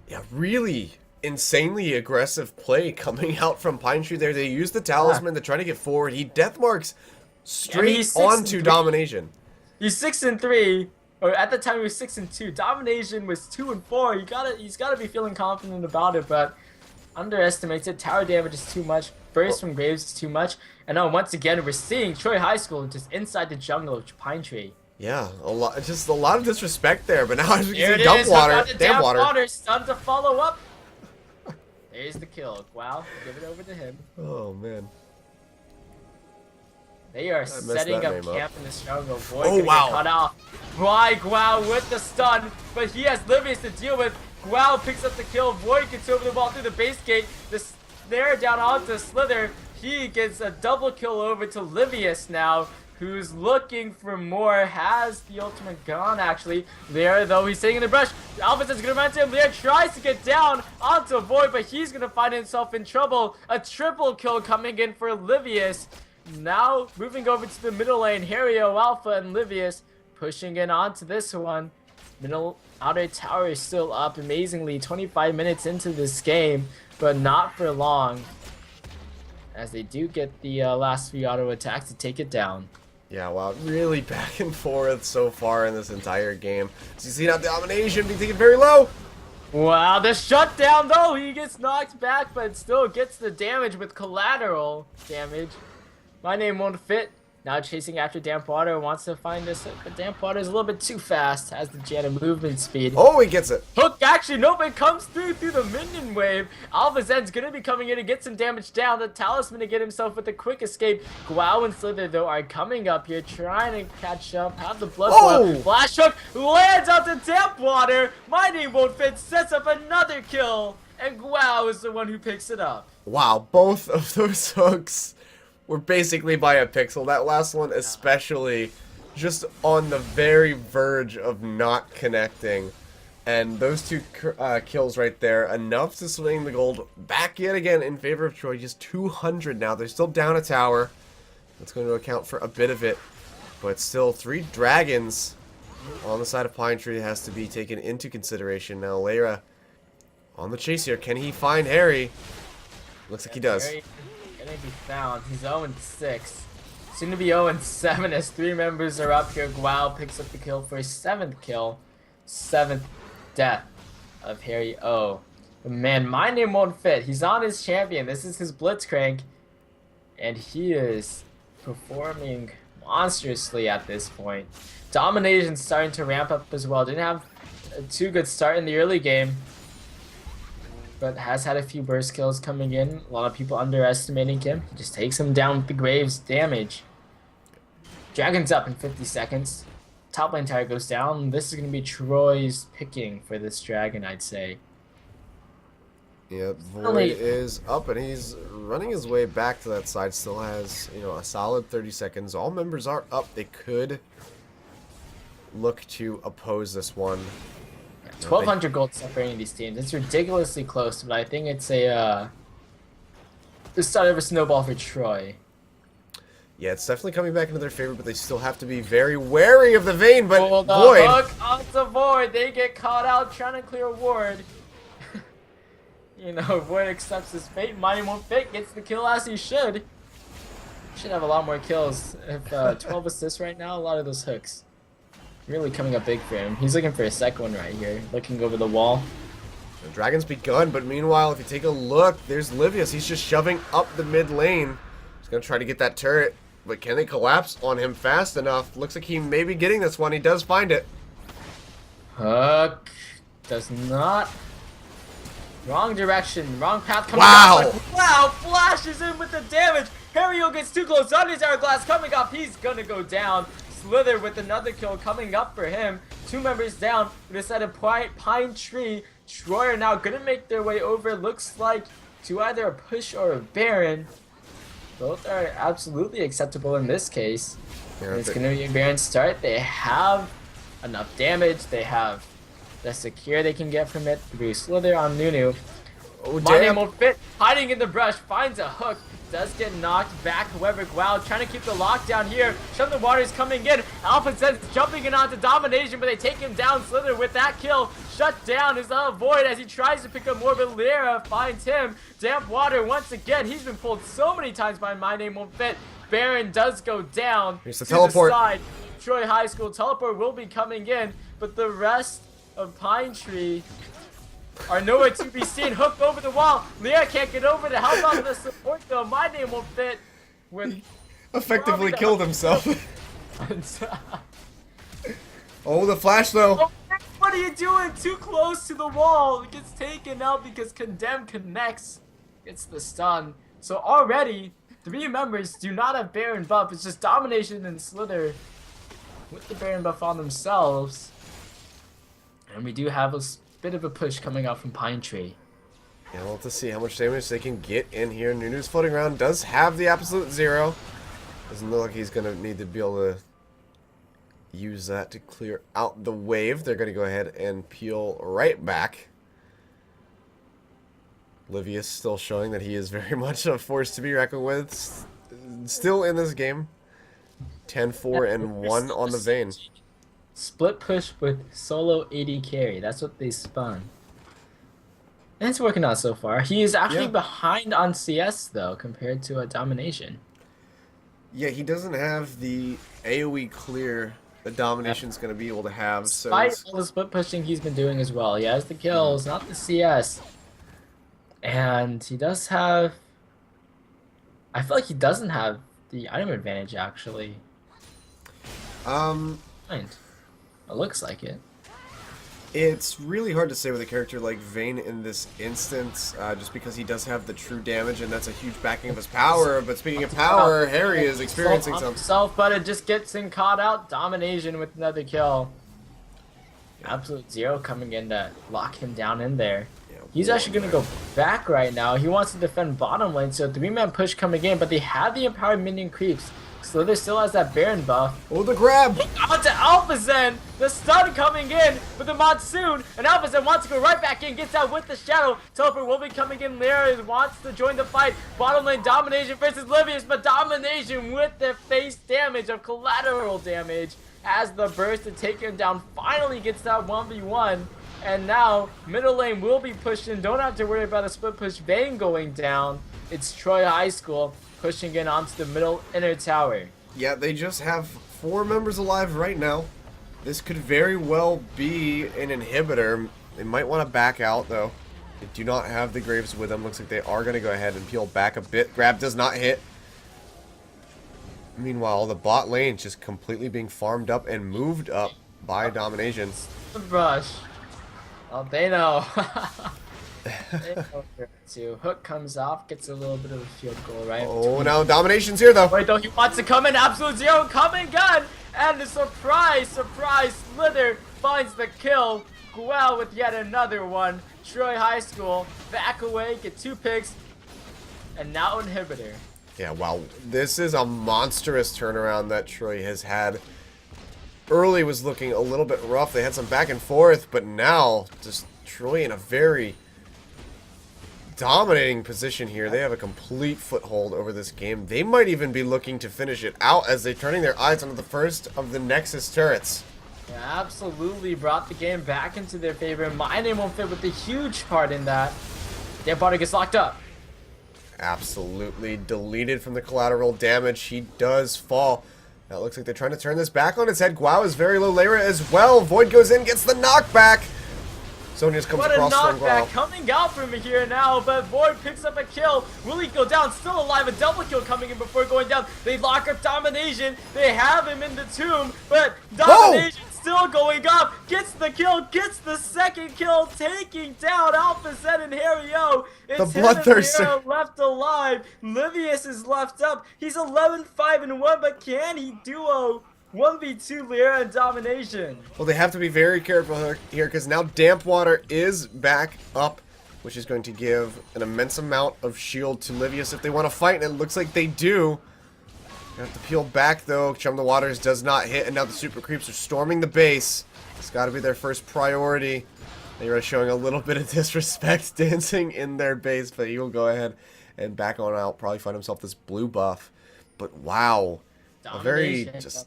Yeah, really insanely aggressive play coming out from Pine Tree there. They use the talisman to try to get forward. He death marks straight onto Domination. He's 6-3, or at the time he was 6-2. Domination was 2-4. He's gotta be feeling confident about it, but underestimates it. Tower damage is too much. Burst from Graves is too much. And now once again we're seeing Troy High School just inside the jungle of Pine Tree. Yeah, just a lot of disrespect there. But now as we can see, Dampwater, stun to follow up. There's the kill. Wow, give it over to him. Oh, man. They are setting up camp in this jungle. Void oh, wow. Cut off by Guao with the stun, but he has Livius to deal with. Guao picks up the kill. Void gets over the wall through the base gate. The snare down onto Slither. He gets a double kill over to Livius now, who's looking for more, has the ultimate gun actually. Liera though, he's sitting in the brush. Alpha's gonna run to him. Liera tries to get down onto Void, but he's gonna find himself in trouble. A triple kill coming in for Livius. Now, moving over to the middle lane, Hario, Alpha, and Livius pushing in onto this one. Middle outer tower is still up amazingly 25 minutes into this game, but not for long, as they do get the last few auto attacks to take it down. Yeah, wow, really back and forth so far in this entire game. So you see that domination being taken very low. Wow, the shutdown though, he gets knocked back, but still gets the damage with collateral damage. My name won't fit. Now chasing after Damp Water, wants to find this, but Damp Water is a little bit too fast, has the Janna movement speed. Oh, he gets it. Hook, actually, nope, it comes through the minion wave. Alpha Zen's gonna be coming in to get some damage down. The Talisman to get himself with a quick escape. Guao and Slither, though, are coming up here, trying to catch up, have the blood flow. Flash hook lands out to Damp Water. My name won't fit, sets up another kill, and Guao is the one who picks it up. Wow, both of those hooks were basically by a pixel. That last one especially just on the very verge of not connecting. And those two kills right there, enough to swing the gold back yet again in favor of Troy. Just 200 now. They're still down a tower. That's going to account for a bit of it. But still, 3 dragons on the side of Pine Tree has to be taken into consideration. Now, Lyra on the chase here. Can he find Harry? Looks like he does. Gonna be found. He's 0-6. Soon to be 0-7 as 3 members are up here. Guao picks up the kill for his 7th kill. 7th death of Harry O. But man, my name won't fit. He's on his champion. This is his Blitzcrank. And he is performing monstrously at this point. Domination's starting to ramp up as well. Didn't have a too good start in the early game, but has had a few burst kills coming in. A lot of people underestimating him. He just takes him down with the Graves damage. Dragon's up in 50 seconds. Top lane tower goes down. This is going to be Troy's picking for this dragon, I'd say. Yeah, Void is up and he's running his way back to that side. Still has, you know, a solid 30 seconds. All members are up. They could look to oppose this one. 1,200 gold separating these teams. It's ridiculously close, but I think it's a the start of a snowball for Troy. Yeah, it's definitely coming back into their favor, but they still have to be very wary of the Vayne. But Void, hook onto Void. They get caught out trying to clear a ward. You know, Void accepts his fate. Mighty won't fit. Gets the kill as he should. Should have a lot more kills. If 12 assists right now, a lot of those hooks. Really coming up big for him. He's looking for a second one right here. Looking over the wall. The Dragon's begun, but meanwhile, if you take a look, there's Livius. He's just shoving up the mid lane. He's going to try to get that turret, but can they collapse on him fast enough? Looks like he may be getting this one. He does find it. Hook does not. Wrong direction. Wrong path coming Wow. up. Wow, flashes in with the damage. Hario gets too close. On his hourglass coming up. He's going to go down. Slither with another kill coming up for him. 2 members down. This at a Pine Tree. Troy are now gonna make their way over. Looks like to either a push or a Baron. Both are absolutely acceptable in this case. Yeah, it's gonna be a Baron start. They have enough damage. They have the secure they can get from it through Slither on Nunu. Oh, My name won't fit. Hiding in the brush. Finds a hook. Does get knocked back. However, Guao trying to keep the lockdown here. Shun the Water's coming in. Alpha says jumping in onto domination, but they take him down. Slither with that kill. Shut down is Void as he tries to pick up more, but Lyra finds him. Damp Water once again. He's been pulled so many times by My Name Won't Fit. Baron does go down. Here's the teleport. The side. Troy High School teleport will be coming in, but the rest of Pine Tree are nowhere to be seen. Hooked over the wall. Lyra can't get over to help out the support though. My name won't fit. When effectively killed himself. Oh, the flash though. Oh, what are you doing? Too close to the wall. It gets taken out because Condemn connects. Gets the stun. So already, 3 members do not have Baron buff. It's just Domination and Slither with the Baron buff on themselves. And we do have a bit of a push coming out from Pine Tree. Yeah, we'll have to see how much damage they can get in here. Nunu's floating around, does have the absolute 0. Doesn't look like he's going to need to be able to use that to clear out the wave. They're going to go ahead and peel right back. Livius still showing that he is very much a force to be reckoned with. still in this game. 10-4 and 1 on the Vayne. Split push with solo AD carry. That's what they spun. And it's working out so far. He is actually Yeah. behind on CS though, compared to a domination. Yeah, he doesn't have the AoE clear that Domination's going to be able to have. So Despite all the split pushing he's been doing as well. He has the kills, not the CS. And he does have... I feel like he doesn't have the item advantage, actually. um, Mind. It looks like it. it's really hard to say with a character like Vayne in this instance, just because he does have the true damage, and that's a huge backing of his power. But speaking of power, Harry is experiencing some... himself, but it just gets him caught out. Domination with another kill. Absolute Zero coming in to lock him down in there. Yeah, He's actually going to go back right now. He wants to defend bottom lane, so 3-man push coming in, but they have the empowered minion creeps. Slither still has that Baron buff. Oh, the grab! Onto Alpha Zen! The stun coming in with the Monsoon, and Alpha Zen wants to go right back in, gets out with the Shadow. Teleport will be coming in there, wants to join the fight. Bottom lane Domination versus Livius, but Domination with the face damage of collateral damage as the burst to take him down finally gets that 1v1. And now, middle lane will be pushed in. Don't have to worry about a split push Vayne going down. It's Troy High School pushing in onto the middle inner tower. Yeah, they just have 4 members alive right now. This could very well be an inhibitor. They might want to back out, though. They do not have the Graves with them. Looks like they are going to go ahead and peel back a bit. Grab does not hit. Meanwhile, the bot lane just completely being farmed up and moved up by Domination. The brush. Oh, they know. They know where to. Hook comes off, gets a little bit of a field goal, right? Oh, now Domination's here, though. Wait, though, he wants to come in. Absolute Zero, come and gun. And the surprise, Slither finds the kill. Guel with yet another one. Troy High School, back away, get 2 picks. And now Inhibitor. Yeah, wow. This is a monstrous turnaround that Troy has had. Early was looking a little bit rough. They had some back and forth, but now just Troy in a very dominating position here. They have a complete foothold over this game. They might even be looking to finish it out as they're turning their eyes onto the first of the Nexus turrets. Yeah, absolutely brought the game back into their favor. My name won't fit with a huge part in that. Their body gets locked up. Absolutely deleted from the collateral damage. He does fall. Now it looks like they're trying to turn this back on its head. Guau is very low. Lyra as well. Void goes in, gets the knockback. Sonya's comes What a across from knockback Guau. coming out from here now, but Void picks up a kill. Will he go down? Still alive. A double kill coming in before going down. They lock up Domination. They have him in the tomb, but Domination still going up. Gets the kill, gets the second kill, taking down Alpha Zen and Harry O. It's The him and bloodthirster. Lyra left alive. Livius is left up. He's 11-5-1, but can he duo 1v2 Lyra and Domination? Well, they have to be very careful here because now Damp Water is back up, which is going to give an immense amount of shield to Livius if they want to fight, and it looks like they do. They have to peel back, though. Chum the Waters does not hit, and now the Super Creeps are storming the base. It's got to be their first priority. They are showing a little bit of disrespect dancing in their base, but he will go ahead and back on out, probably find himself this blue buff. But wow. A very just...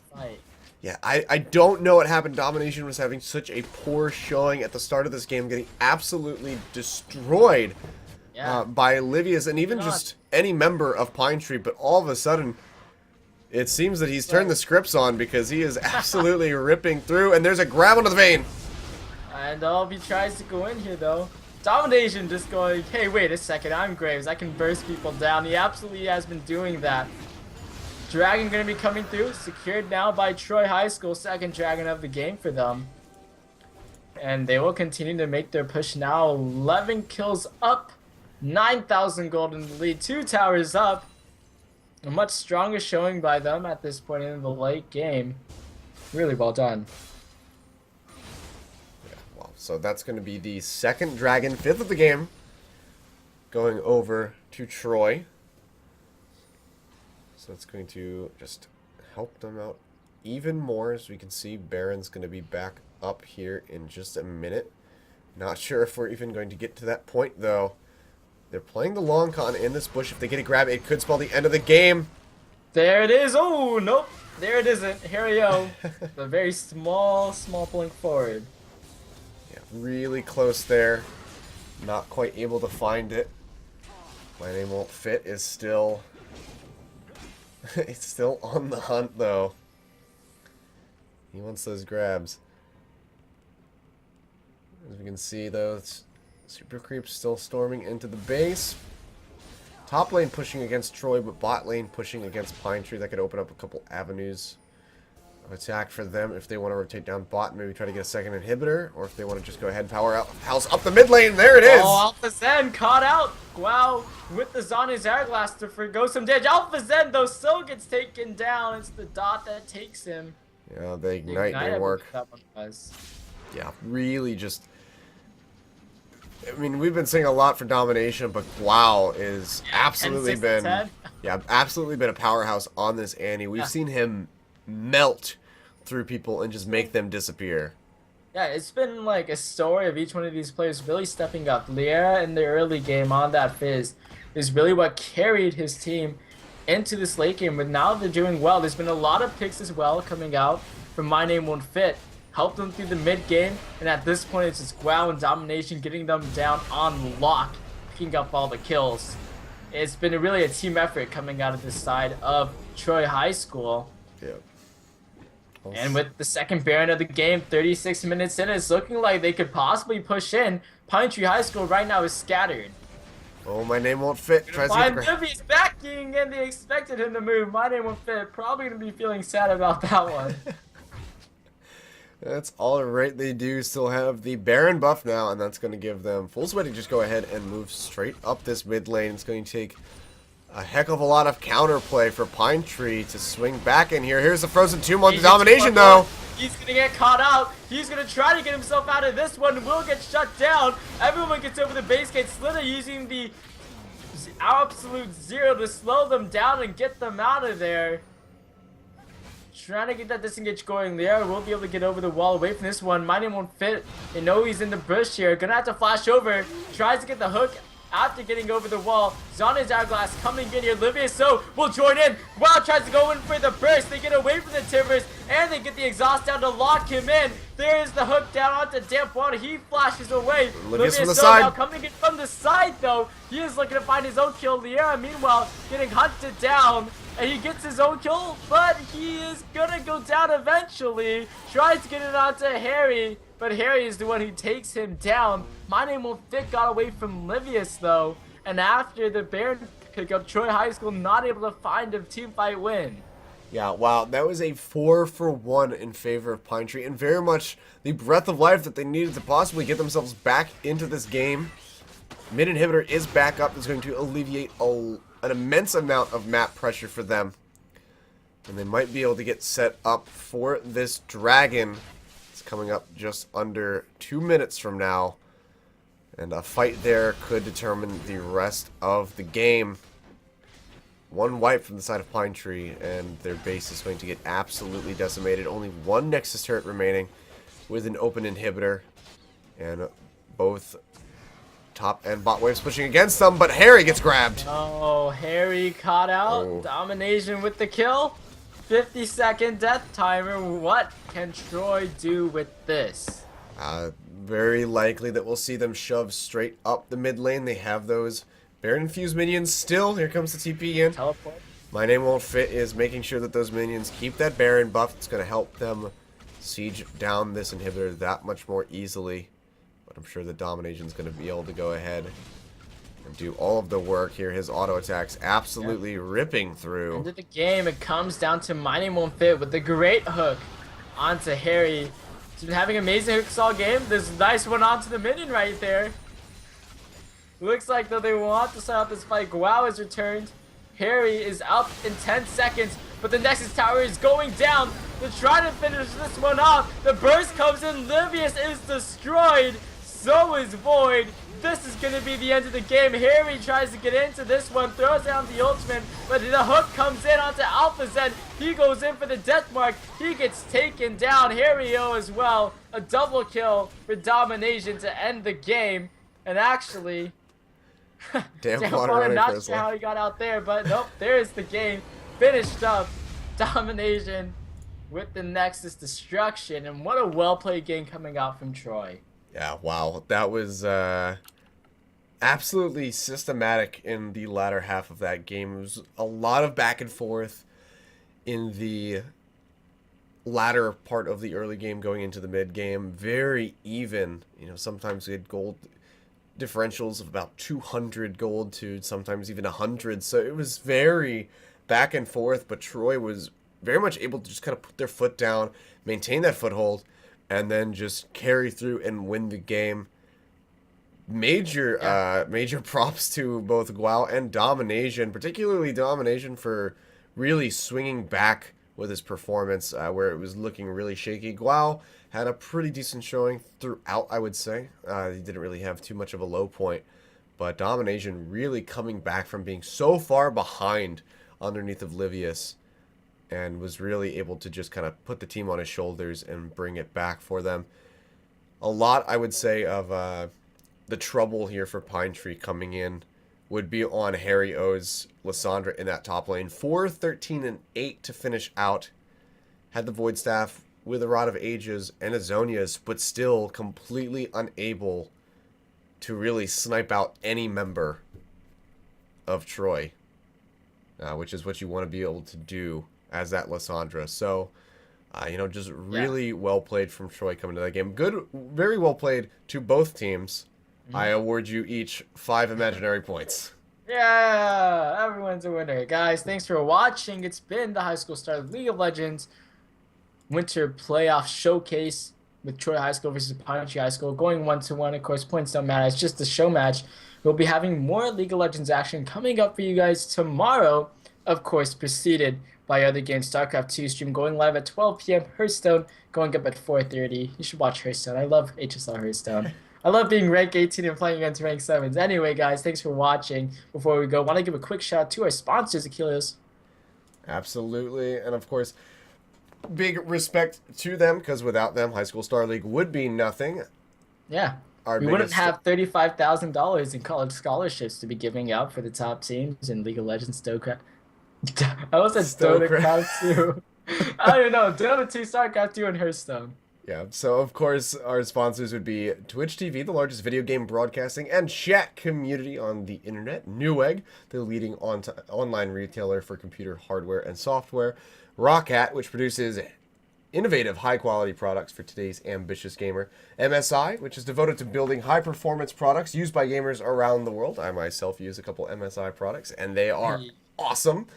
Yeah, I don't know what happened. Domination was having such a poor showing at the start of this game, getting absolutely destroyed by Livius and even just any member of Pine Tree, but all of a sudden... It seems that he's turned the scripts on because he is absolutely ripping through, and there's a grab onto the Vayne. And he tries to go in here though. Domination just going, hey, wait a second, I'm Graves, I can burst people down. He absolutely has been doing that. Dragon gonna be coming through, secured now by Troy High School, second Dragon of the game for them. And they will continue to make their push now. 11 kills up, 9,000 gold in the lead, 2 towers up. A much stronger showing by them at this point in the late game. Really well done. Yeah, well, so that's going to be the second Dragon, 5th of the game, going over to Troy. So it's going to just help them out even more. As we can see, Baron's going to be back up here in just a minute. Not sure if we're even going to get to that point, though. They're playing the long con in this bush. If they get a grab, it could spell the end of the game. There it is. Oh, nope. There it isn't. Harry-O. A very small blink forward. Yeah, really close there. Not quite able to find it. My name won't fit is still... it's still on the hunt, though. He wants those grabs. As we can see, though, Super Creep's still storming into the base. Top lane pushing against Troy, but bot lane pushing against Pine Tree. That could open up a couple avenues of attack for them if they want to rotate down bot and maybe try to get a second inhibitor, or if they want to just go ahead and power out house up the mid lane. There it is! Oh, Alpha Zen caught out. Wow, with the Zhonya's Hourglass to forgo some damage. Alpha Zen, though, still gets taken down. It's the dot that takes him. Yeah, the ignite didn't work. That one was. Yeah, really just... I mean, we've been seeing a lot for domination, but wow is absolutely been... Yeah, absolutely been a powerhouse on this Annie. We've seen him melt through people and just make them disappear. Yeah, it's been like a story of each one of these players really stepping up. Liera in the early game on that Fizz is really what carried his team into this late game, but now they're doing well. There's been a lot of picks as well coming out from My Name Won't Fit. Helped them through the mid game, and at this point it's just Guao and Domination getting them down on lock, picking up all the kills. It's been really a team effort coming out of this side of Troy High School. Yep. And with the second Baron of the game, 36 minutes in, it's looking like they could possibly push in. Pine Tree High School right now is scattered. Oh, My Name Won't Fit. Tries to get Livy's backing, and they expected him to move. My Name Won't Fit. Probably going to be feeling sad about that one. That's all right. They do still have the Baron buff now, and that's going to give them full sweat to just go ahead and move straight up this mid lane. It's going to take a heck of a lot of counterplay for Pine Tree to swing back in here. Here's the Frozen Tomb on the Domination, though. He's going to get caught out. He's going to try to get himself out of this one. Will get shut down. Everyone gets over the base gate. Slither using the absolute zero to slow them down and get them out of there. Trying to get that disengage going there. We'll be able to get over the wall away from this one. My Name Won't Fit. They know he's in the bush here. Gonna have to flash over. Tries to get the hook after getting over the wall. Zhonya's Hourglass coming in here. Olivia So will join in. Wow tries to go in for the burst. They get away from the Timbers and they get the exhaust down to lock him in. There is the hook down onto Damp Water. He flashes away. Olivia from the So side. now coming in from the side though. He is looking to find his own kill. Liera meanwhile getting hunted down. And he gets his own kill, but he is gonna go down eventually. Tries to get it onto Harry, but Harry is the one who takes him down. My Name Won't Fit got away from Livius though, and after the Baron pickup, Troy High School not able to find a team fight win. Yeah, wow, that was a 4-for-1 in favor of Pine Tree, and very much the breath of life that they needed to possibly get themselves back into this game. Mid inhibitor is back up. It's going to alleviate an immense amount of map pressure for them. And they might be able to get set up for this dragon. It's coming up just under 2 minutes from now. And a fight there could determine the rest of the game. One wipe from the side of Pine Tree, and their base is going to get absolutely decimated. Only one Nexus turret remaining with an open inhibitor. And both top and bot waves pushing against them, but Harry gets grabbed. Oh, Harry caught out. Oh. Domination with the kill. 50-second death timer. What can Troy do with this? Very likely that we'll see them shove straight up the mid lane. They have those Baron infused minions still. Here comes the TP in. Teleport. My Name Won't Fit is making sure that those minions keep that Baron buff. It's going to help them siege down this inhibitor that much more easily. But I'm sure the Domination's going to be able to go ahead and do all of the work here. His auto attacks absolutely ripping through. End of the game, it comes down to My Name Won't Fit with the great hook onto Harry. He's been having amazing hooks all game. This nice one onto the minion right there. Looks like though they want to start out this fight. Guao is returned. Harry is up in 10 seconds, but the Nexus Tower is going down. They're trying to finish this one off. The burst comes in. Livius is destroyed. So is Void. This is going to be the end of the game. Harry tries to get into this one, throws down the ultimate, but the hook comes in onto Alpha Zen. He goes in for the death mark. He gets taken down. Harry-O as well. A double kill for Domination to end the game. And actually, Damn Damn water Water, running not for his sure how life. he got out there, but nope, there is the game. finished up domination with the Nexus destruction. And what a well-played game coming out from Troy. Yeah, wow. That was absolutely systematic in the latter half of that game. It was a lot of back and forth in the latter part of the early game going into the mid game. Very even. Sometimes we had gold differentials of about 200 gold to sometimes even 100. So it was very back and forth, but Troy was very much able to just kind of put their foot down, maintain that foothold, and then just carry through and win the game. Major props to both Guao and Domination, particularly Domination for really swinging back with his performance where it was looking really shaky. Guao had a pretty decent showing throughout, I would say. He didn't really have too much of a low point, but Domination really coming back from being so far behind underneath of Livius and was really able to just kind of put the team on his shoulders and bring it back for them. A lot, I would say, of the trouble here for Pine Tree coming in would be on Harry O's Lysandra in that top lane. 4, 13, and 8 to finish out. Had the Void Staff with a Rod of Ages and Azonias, but still completely unable to really snipe out any member of Troy, which is what you want to be able to do as that Lysandra. So, just really well played from Troy coming to that game. Good, very well played to both teams. I award you each 5 imaginary points. Yeah, everyone's a winner. Guys, thanks for watching. It's been the High School Star League of Legends Winter Playoff Showcase with Troy High School versus Pine Tree High School. Going 1-1, of course, points don't matter. It's just a show match. We'll be having more League of Legends action coming up for you guys tomorrow. Of course, preceded by other games. StarCraft 2 stream going live at 12 p.m. Hearthstone going up at 4:30. You should watch Hearthstone. I love HSL Hearthstone. I love being rank 18 and playing against rank 7s. Anyway, guys, thanks for watching. Before we go, want to give a quick shout out to our sponsors, Achilles. Absolutely. And of course, big respect to them, because without them, High School Star League would be nothing. Yeah. We wouldn't have $35,000 in college scholarships to be giving out for the top teams in League of Legends, StarCraft. I was at StarCraft 2. I don't know. Dota 2, StarCraft 2, and Hearthstone. Yeah, so of course our sponsors would be Twitch TV, the largest video game broadcasting and chat community on the internet, Newegg, the leading online retailer for computer hardware and software, Roccat, which produces innovative high-quality products for today's ambitious gamer, MSI, which is devoted to building high-performance products used by gamers around the world. I myself use a couple MSI products, and they are awesome.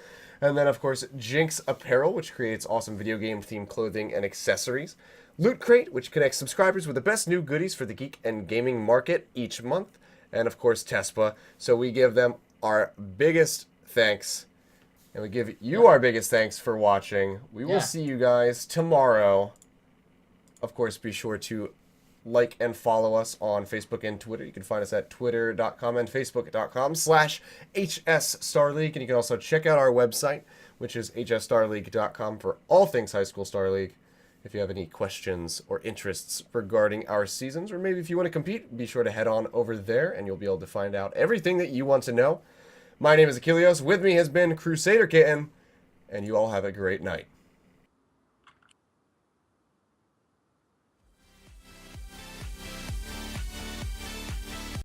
And then, of course, Jinx Apparel, which creates awesome video game-themed clothing and accessories. Loot Crate, which connects subscribers with the best new goodies for the geek and gaming market each month. And, of course, Tespa. So we give them our biggest thanks. And we give you our biggest thanks for watching. We will see you guys tomorrow. Of course, be sure to like and follow us on Facebook and Twitter. You can find us at twitter.com and facebook.com/HSStarLeague. And you can also check out our website, which is hsstarleague.com, for all things High School Star League. If you have any questions or interests regarding our seasons, or maybe if you want to compete, be sure to head on over there and you'll be able to find out everything that you want to know. My name is Achilles. With me has been Crusader Kitten, and you all have a great night.